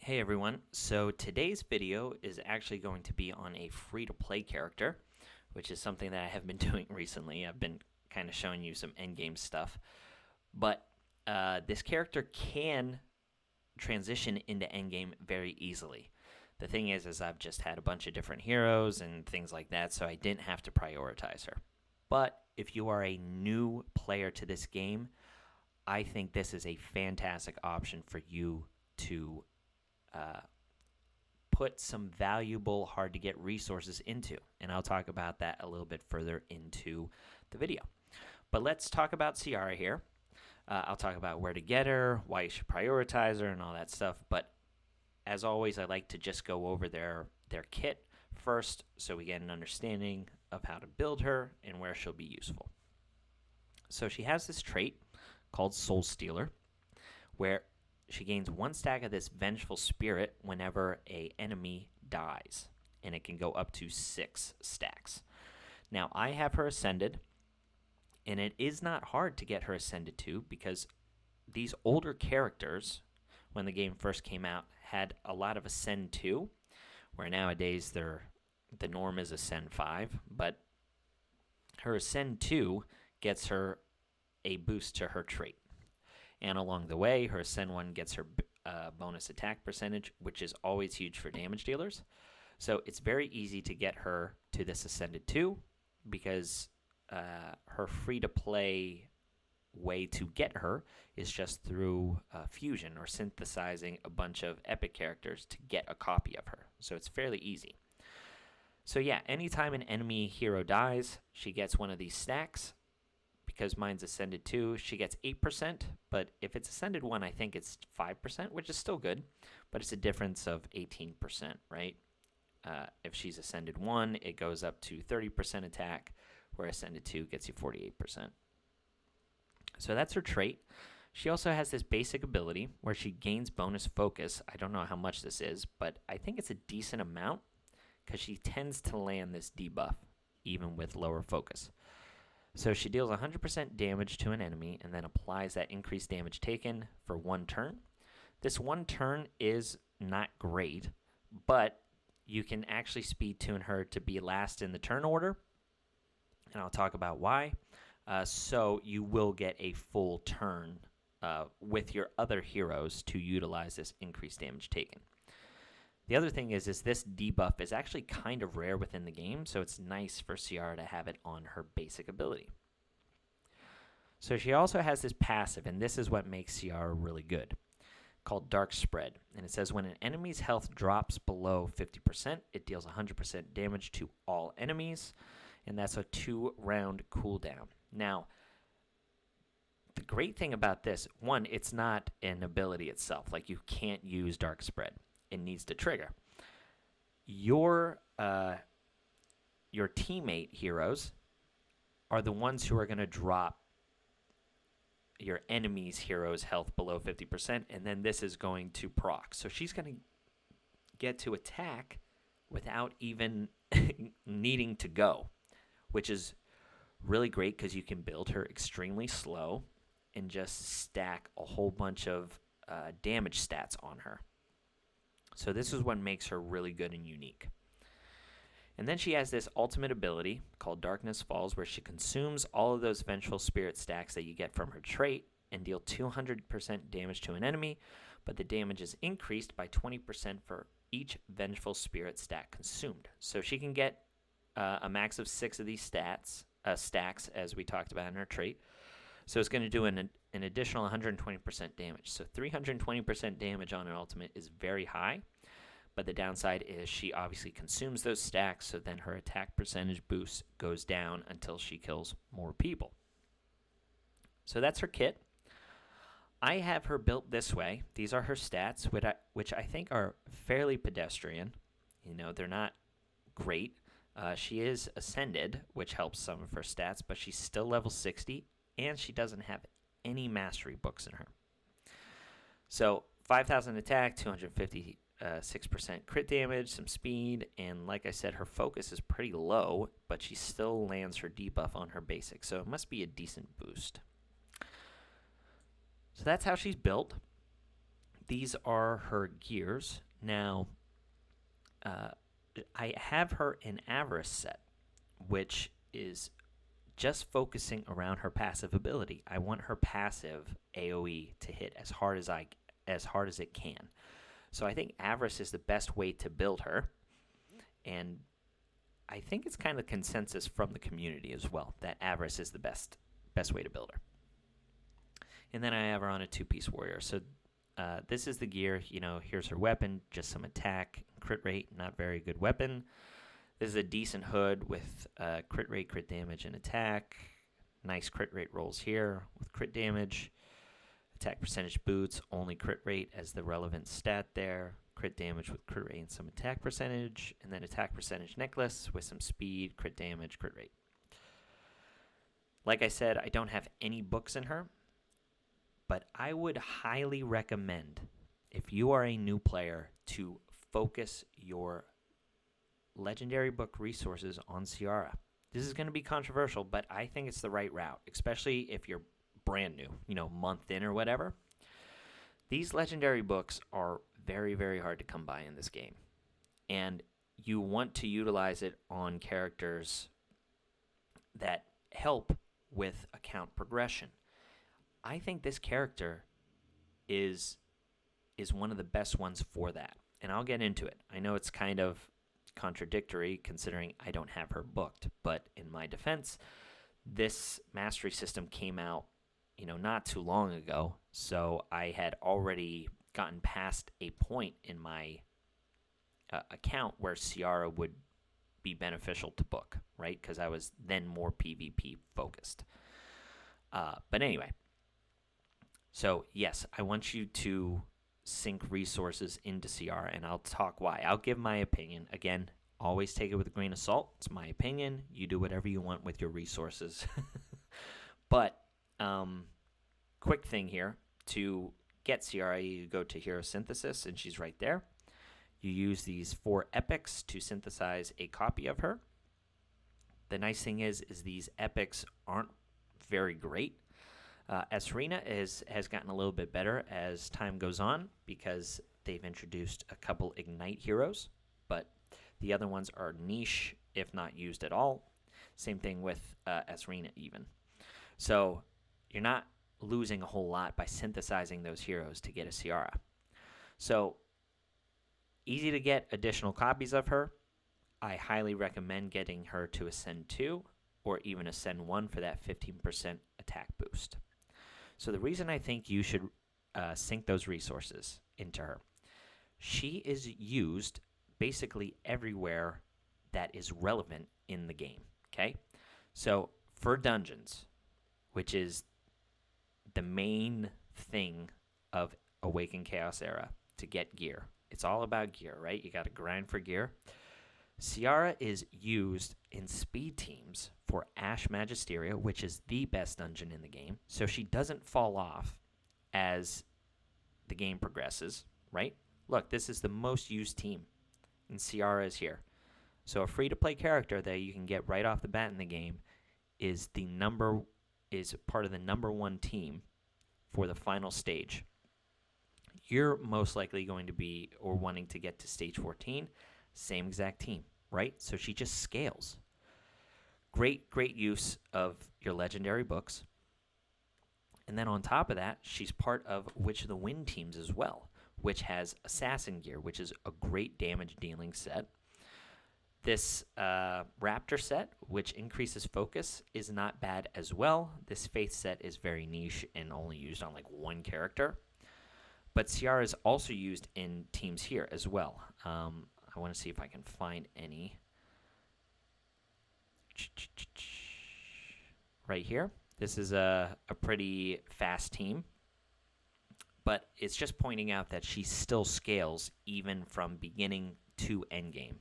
Hey everyone, so today's video is actually going to be on a free-to-play character, which is something that I have been doing recently. I've been kind of showing you some endgame stuff, but this character can transition into endgame very easily. The thing is I've just had a bunch of different heroes and things like that, so I didn't have to prioritize her. But if you are a new player to this game, I think this is a fantastic option for you to put some valuable, hard to get resources into. And I'll talk about that a little bit further into the video. But let's talk about Ciara here. I'll talk about where to get her, why you should prioritize her, and all that stuff. But as always, I like to just go over their kit first so we get an understanding of how to build her and where she'll be useful. So she has this trait called Soul Stealer, where she gains 1 stack of this vengeful spirit whenever an enemy dies, and it can go up to 6 stacks. Now, I have her ascended, and it is not hard to get her ascended to because these older characters, when the game first came out, had a lot of Ascend 2, where nowadays the norm is Ascend 5, but her Ascend 2 gets her a boost to her trait. And along the way, her Ascend 1 gets her bonus attack percentage, which is always huge for damage dealers. So it's very easy to get her to this Ascended 2 because her free-to-play way to get her is just through fusion or synthesizing a bunch of epic characters to get a copy of her. So it's fairly easy. So yeah, anytime an enemy hero dies, she gets one of these stacks. Because mine's Ascended 2, she gets 8%, but if it's Ascended 1, I think it's 5%, which is still good, but it's a difference of 18%, right? If she's Ascended 1, it goes up to 30% attack, where Ascended 2 gets you 48%. So that's her trait. She also has this basic ability where she gains bonus focus. I don't know how much this is, but I think it's a decent amount because she tends to land this debuff, even with lower focus. So she deals 100% damage to an enemy and then applies that increased damage taken for 1 turn. This 1 turn is not great, but you can actually speed tune her to be last in the turn order, and I'll talk about why. So you will get a full turn with your other heroes to utilize this increased damage taken. The other thing is this debuff is actually kind of rare within the game, so it's nice for Ciara to have it on her basic ability. So she also has this passive, and this is what makes Ciara really good, called Dark Spread. And it says when an enemy's health drops below 50%, it deals 100% damage to all enemies, and that's a 2-round cooldown. Now, the great thing about this, one, it's not an ability itself. Like, you can't use Dark Spread. It needs to trigger. Your teammate heroes are the ones who are going to drop your enemy's heroes' health below 50%, and then this is going to proc. So she's going to get to attack without even needing to go, which is really great because you can build her extremely slow and just stack a whole bunch of damage stats on her. So this is what makes her really good and unique. And then she has this ultimate ability called Darkness Falls, where she consumes all of those Vengeful Spirit stacks that you get from her trait and deal 200% damage to an enemy, but the damage is increased by 20% for each Vengeful Spirit stack consumed. So she can get a max of 6 of these stacks, as we talked about in her trait. So it's going to do an additional 120% damage. So 320% damage on an ultimate is very high, but the downside is she obviously consumes those stacks, so then her attack percentage boost goes down until she kills more people. So that's her kit. I have her built this way. These are her stats, which I think are fairly pedestrian. You know, they're not great. She is Ascended, which helps some of her stats, but she's still level 60, and she doesn't have any mastery books in her. So 5,000 attack, 256% crit damage, some speed, and like I said, her focus is pretty low, but she still lands her debuff on her basic, so it must be a decent boost. So that's how she's built. these are her gears. Now, I have her in Avarice set, which is just focusing around her passive ability. I want her passive AoE to hit as hard as it can. So I think Avarice is the best way to build her, and I think it's kind of consensus from the community as well that Avarice is the best way to build her. And then I have her on a 2-piece warrior. So this is the gear. Here's her weapon, just some attack, crit rate, not very good weapon. This is a decent hood with crit rate, crit damage, and attack. Nice crit rate rolls here with crit damage. Attack percentage boots, only crit rate as the relevant stat there. Crit damage with crit rate and some attack percentage. And then attack percentage necklace with some speed, crit damage, crit rate. Like I said, I don't have any books in her, but I would highly recommend, if you are a new player, to focus your legendary book resources on Ciara. This is going to be controversial, but I think it's the right route, especially if you're brand new, month in or whatever. These legendary books are very, very hard to come by in this game, and you want to utilize it on characters that help with account progression. I think this character is one of the best ones for that, and I'll get into it. I know it's kind of contradictory considering I don't have her booked, but in my defense, this mastery system came out not too long ago, so I had already gotten past a point in my account where Ciara would be beneficial to book, right? Because I was then more PvP focused. But anyway, so yes, I want you to sink resources into Ciara, and I'll talk why. I'll give my opinion. Again, always take it with a grain of salt. It's my opinion. You do whatever you want with your resources. But quick thing here. To get Ciara, you go to Hero Synthesis, and she's right there. You use these 4 epics to synthesize a copy of her. The nice thing is these epics aren't very great. Asrina has gotten a little bit better as time goes on because they've introduced a couple Ignite heroes, but the other ones are niche, if not used at all. Same thing with Asrina even. So you're not losing a whole lot by synthesizing those heroes to get a Ciara. So easy to get additional copies of her. I highly recommend getting her to Ascend 2 or even Ascend 1 for that 15% attack boost. So the reason I think you should sink those resources into her, she is used basically everywhere that is relevant in the game, okay? So for dungeons, which is the main thing of Awaken Chaos Era, to get gear. It's all about gear, right? You got to grind for gear. Ciara is used in speed teams for Ash Magisteria, which is the best dungeon in the game, so she doesn't fall off as the game progresses, right? Look, this is the most used team, and Ciara is here. So a free-to-play character that you can get right off the bat in the game is part of the number 1 team for the final stage. You're most likely going to be or wanting to get to stage 14, same exact team, right? So she just scales. Great use of your legendary books. And then on top of that, she's part of Witch of the Wind teams as well, which has Assassin gear, which is a great damage dealing set. This Raptor set, which increases focus, is not bad as well. This Faith set is very niche and only used on like 1 character. But Ciara is also used in teams here as well. I want to see if I can find any. Right here. This is a pretty fast team. But it's just pointing out that she still scales even from beginning to endgame.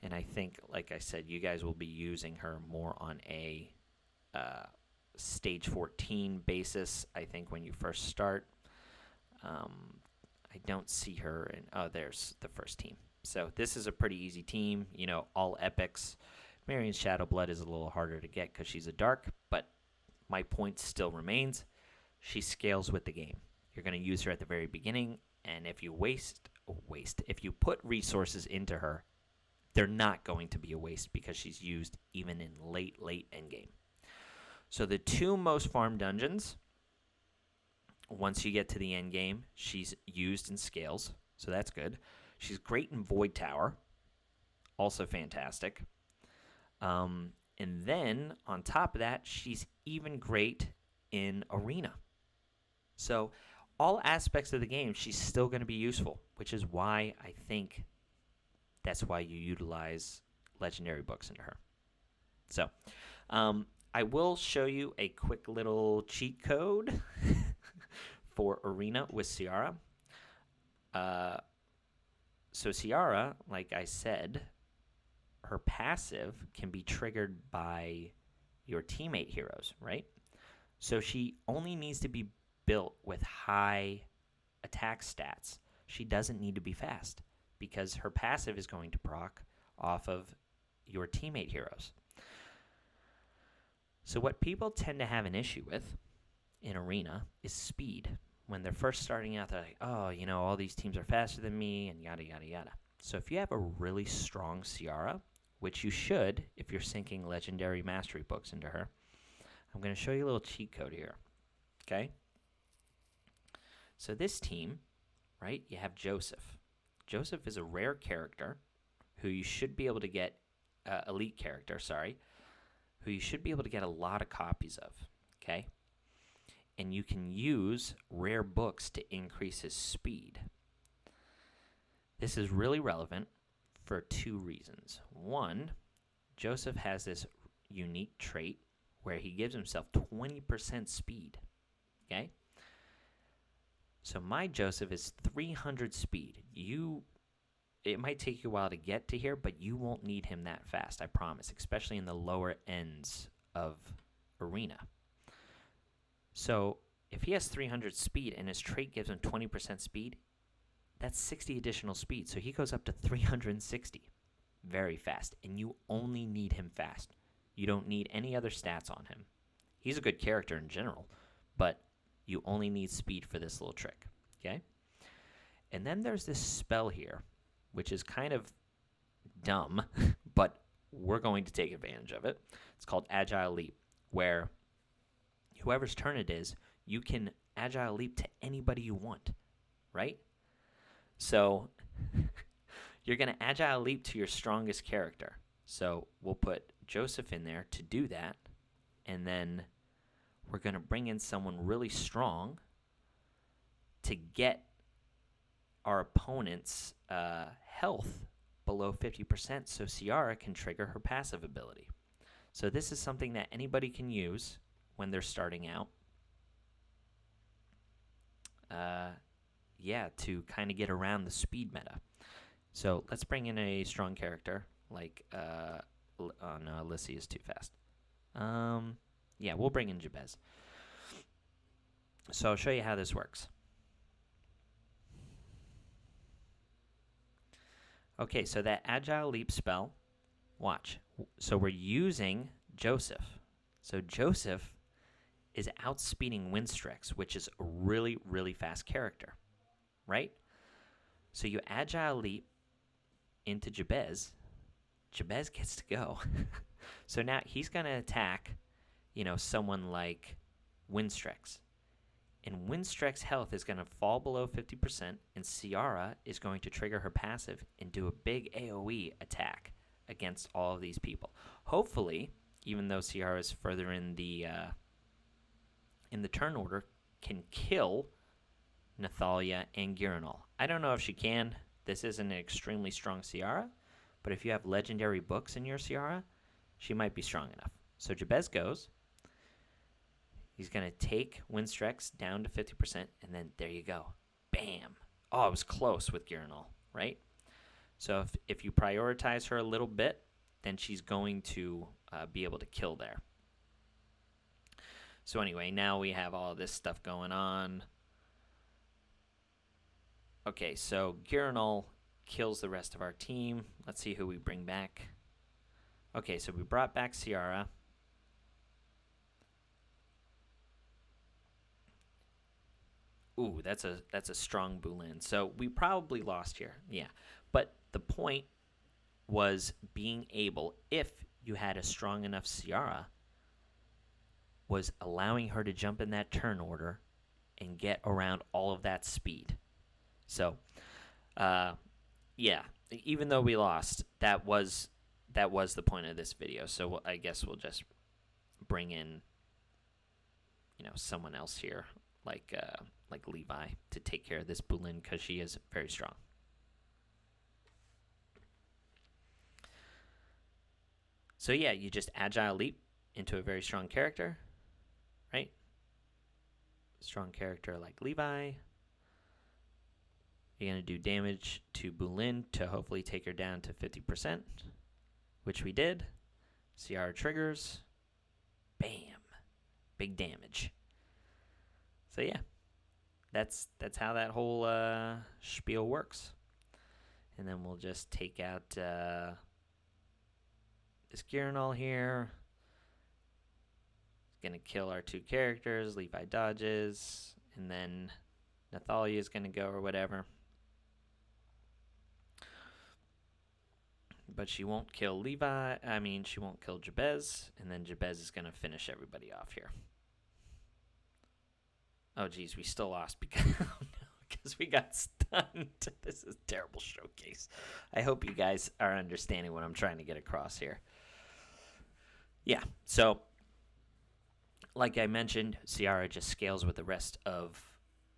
And I think, like I said, you guys will be using her more on a stage 14 basis, I think, when you first start. I don't see her. There's the first team. So this is a pretty easy team. All epics. Marion's Shadowblood is a little harder to get because she's a dark, but my point still remains. She scales with the game. You're going to use her at the very beginning, And if you if you put resources into her, they're not going to be a waste because she's used even in late endgame. So the two most farmed dungeons, once you get to the end game, she's used in scales, so that's good. She's great in Void Tower, also fantastic. And then on top of that, she's even great in Arena. So all aspects of the game, she's still going to be useful, which is why I think that's why you utilize legendary books into her. So I will show you a quick little cheat code for Arena with Ciara. So Ciara, like I said, her passive can be triggered by your teammate heroes, right? So she only needs to be built with high attack stats. She doesn't need to be fast because her passive is going to proc off of your teammate heroes. So what people tend to have an issue with in Arena is speed. When they're first starting out, they're like, oh, you know, all these teams are faster than me and yada, yada, yada. So if you have a really strong Ciara, which you should if you're syncing legendary mastery books into her, I'm going to show you a little cheat code here, okay? So this team, right, you have Joseph. Joseph is a rare character who you should be able to get, elite character, sorry, who you should be able to get a lot of copies of, okay? And you can use rare books to increase his speed. This is really relevant for two reasons. One, Joseph has this unique trait where he gives himself 20% speed, okay? So my Joseph is 300 speed. It might take you a while to get to here, but you won't need him that fast, I promise, especially in the lower ends of Arena. So if he has 300 speed and his trait gives him 20% speed, that's 60 additional speed. So he goes up to 360 very fast, and you only need him fast. You don't need any other stats on him. He's a good character in general, but you only need speed for this little trick, okay? And then there's this spell here, which is kind of dumb, but we're going to take advantage of it. It's called Agile Leap, where whoever's turn it is, you can Agile Leap to anybody you want, right? So you're going to Agile Leap to your strongest character. So we'll put Joseph in there to do that, and then we're going to bring in someone really strong to get our opponent's health below 50% so Ciara can trigger her passive ability. So this is something that anybody can use when they're starting out. To kind of get around the speed meta. So let's bring in a strong character like, oh no, Alyssa is too fast. We'll bring in Jabez. So I'll show you how this works. Okay, so that Agile Leap spell, watch. So we're using Joseph. So Joseph is outspeeding Winstrex, which is a really, really fast character, right? So you Agile Leap into Jabez. Jabez gets to go. So now he's going to attack, someone like Winstrex. And Winstrex health is going to fall below 50%, and Ciara is going to trigger her passive and do a big AoE attack against all of these people. Hopefully, even though Ciara is further in the turn order, can kill Nathalia and Giranol. I don't know if she can. This isn't an extremely strong Ciara, but if you have legendary books in your Ciara, she might be strong enough. So Jabez goes. He's going to take Winstrex down to 50%, and then there you go. Bam. Oh, it was close with Giranol, right? So if you prioritize her a little bit, then she's going to be able to kill there. So anyway, now we have all this stuff going on. Okay, so Giranol kills the rest of our team. Let's see who we bring back. Okay, so we brought back Ciara. Ooh, that's a strong Bulin. So we probably lost here. Yeah. But the point was being able, if you had a strong enough Ciara, was allowing her to jump in that turn order and get around all of that speed. So, yeah, even though we lost, that was the point of this video. So I guess we'll just bring in, someone else here, like Levi, to take care of this Bulin because she is very strong. So yeah, you just agile leap into a very strong character, right? Strong character like Levi. You're going to do damage to Bulin to hopefully take her down to 50%, which we did. Ciara triggers. Bam. Big damage. So yeah, that's how that whole spiel works. And then we'll just take out this Giranol here. It's going to kill our two characters. Levi dodges. And then Nathalia is going to go or whatever. But she won't kill Levi. She won't kill Jabez. And then Jabez is going to finish everybody off here. Oh, geez, we still lost because we got stunned. This is a terrible showcase. I hope you guys are understanding what I'm trying to get across here. Yeah, so like I mentioned, Ciara just scales with the rest of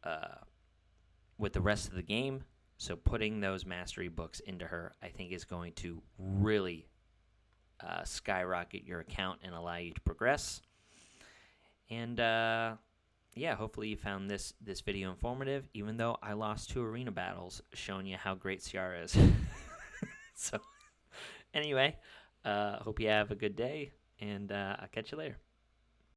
the game. So putting those mastery books into her, I think, is going to really skyrocket your account and allow you to progress. And yeah, hopefully you found this video informative, even though I lost 2 arena battles, showing you how great Ciara is. So anyway, hope you have a good day, and I'll catch you later.